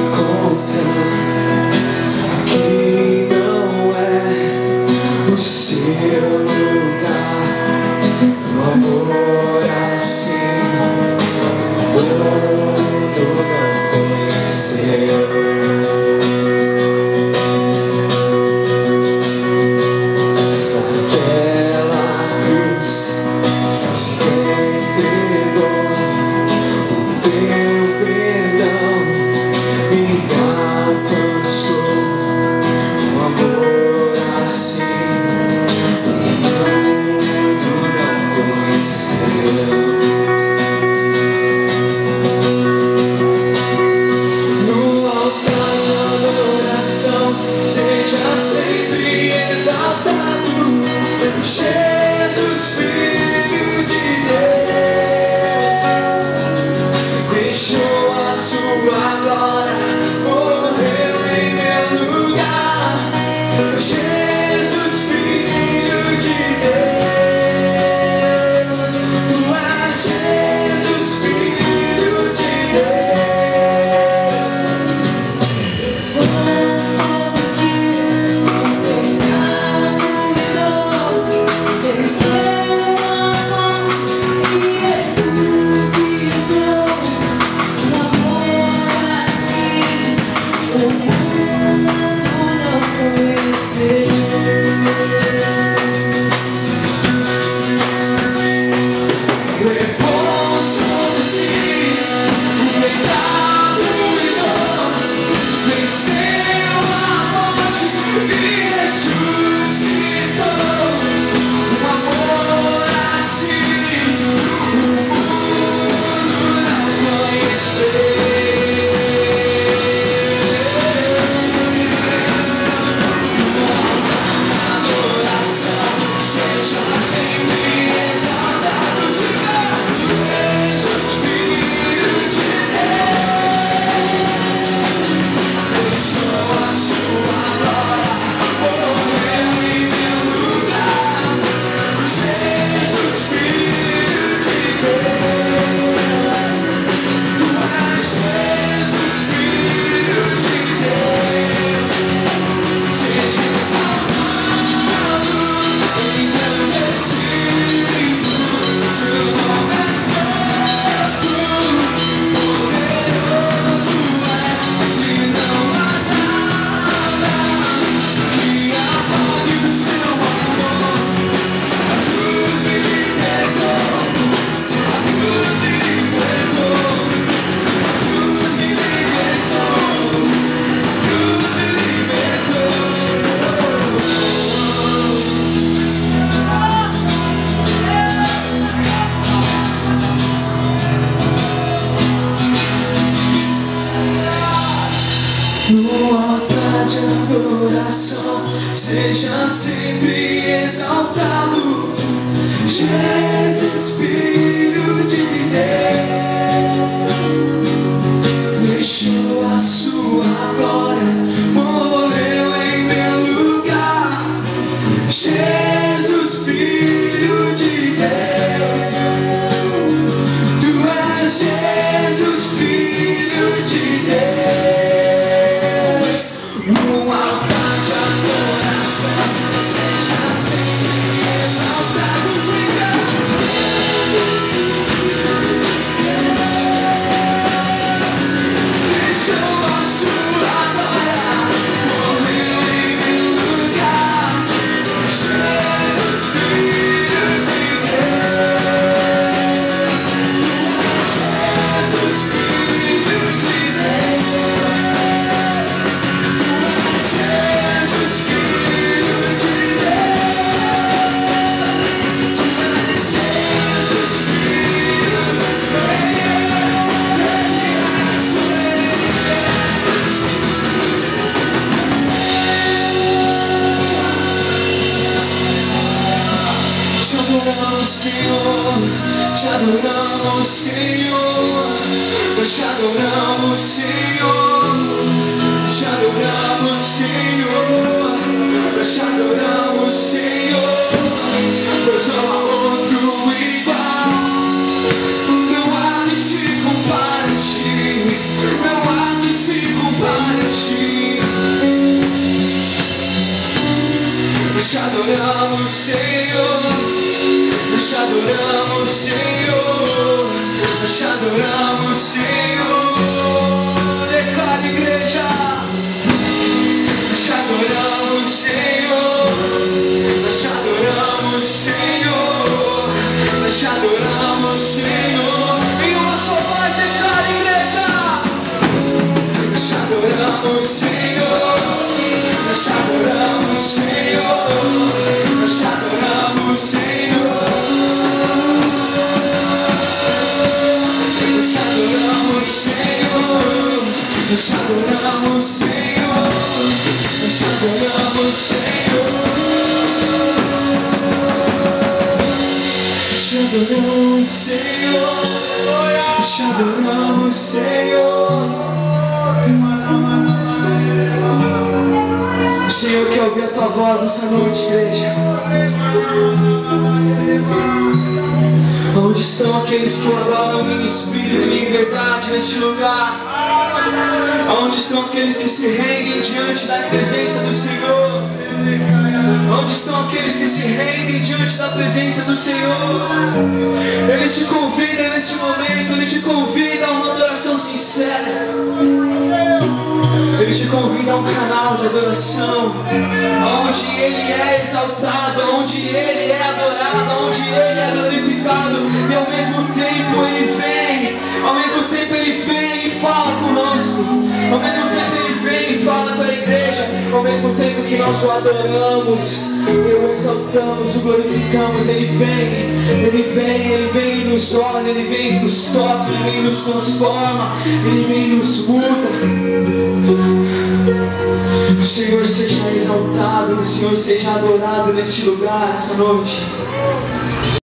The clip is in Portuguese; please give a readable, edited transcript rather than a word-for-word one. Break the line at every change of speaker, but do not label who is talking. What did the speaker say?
encontrar que não é o seu lugar. Um amor assim o mundo não conheceu. Seja sempre exaltado, Jesus, Filho de Deus. Deixou a sua glória, morreu em meu lugar. Jesus, Filho de Deus. Tu és Jesus, Filho de Deus. Levou sobre si o pecado e dor, venceu a morte e ressuscitou. Um amor assim o mundo não conheceu. Seja sempre exaltado, diga Jesus, Filho de Deus. Deixou a sua glória, morreu em meu lugar. Jesus, Filho de Deus. Tu és Jesus, Filho de Deus. Seja exaltado. No altar de adoração, seja sempre exaltado, Jesus, Filho de Deus. Deixou a sua glória, morreu em meu lugar. Jesus, Filho de Deus. Tu és Jesus, Filho de Deus. No altar de adoração, seja sempre exaltado, diga. Deixou a sua glória, morreu em meu lugar. Jesus, Filho de Deus. Jesus, Filho de Deus. Jesus, Filho de Deus. Jesus, Filho de Deus. Te adoramos, Senhor. Te adoramos, Senhor. Nós te adoramos, Senhor. Te adoramos, Senhor. Nós te adoramos, Senhor. Pois não há outro igual. Não há que se compare a ti. Não há que se adoramos, Senhor. Nós te adoramos, Senhor. Nós te adoramos, Senhor. Nós te adoramos, Senhor. Nós te adoramos, Senhor. Nós te adoramos, Senhor. Nós te adoramos, Senhor. Nós te adoramos, Senhor. O Senhor quer ouvir a tua voz essa noite, igreja. Onde estão aqueles que o adoram em espírito e em verdade neste lugar? Onde estão aqueles que se rendem diante da presença do Senhor? Onde estão aqueles que se rendem diante da presença do Senhor? Ele te convida neste momento, Ele te convida a uma adoração sincera. Ele te convida a um canal de adoração, onde Ele é exaltado, onde Ele é adorado, onde Ele é glorificado. E ao mesmo tempo Ele vem, ao mesmo tempo Ele vem e fala conosco. Ao mesmo tempo Ele vem e fala com a igreja. Ao mesmo tempo que nós o adoramos, o exaltamos, o glorificamos, Ele vem e nos olha, Ele vem e nos toca, Ele vem e nos transforma, Ele vem e nos muda. O Senhor seja exaltado, o Senhor seja adorado neste lugar, essa noite.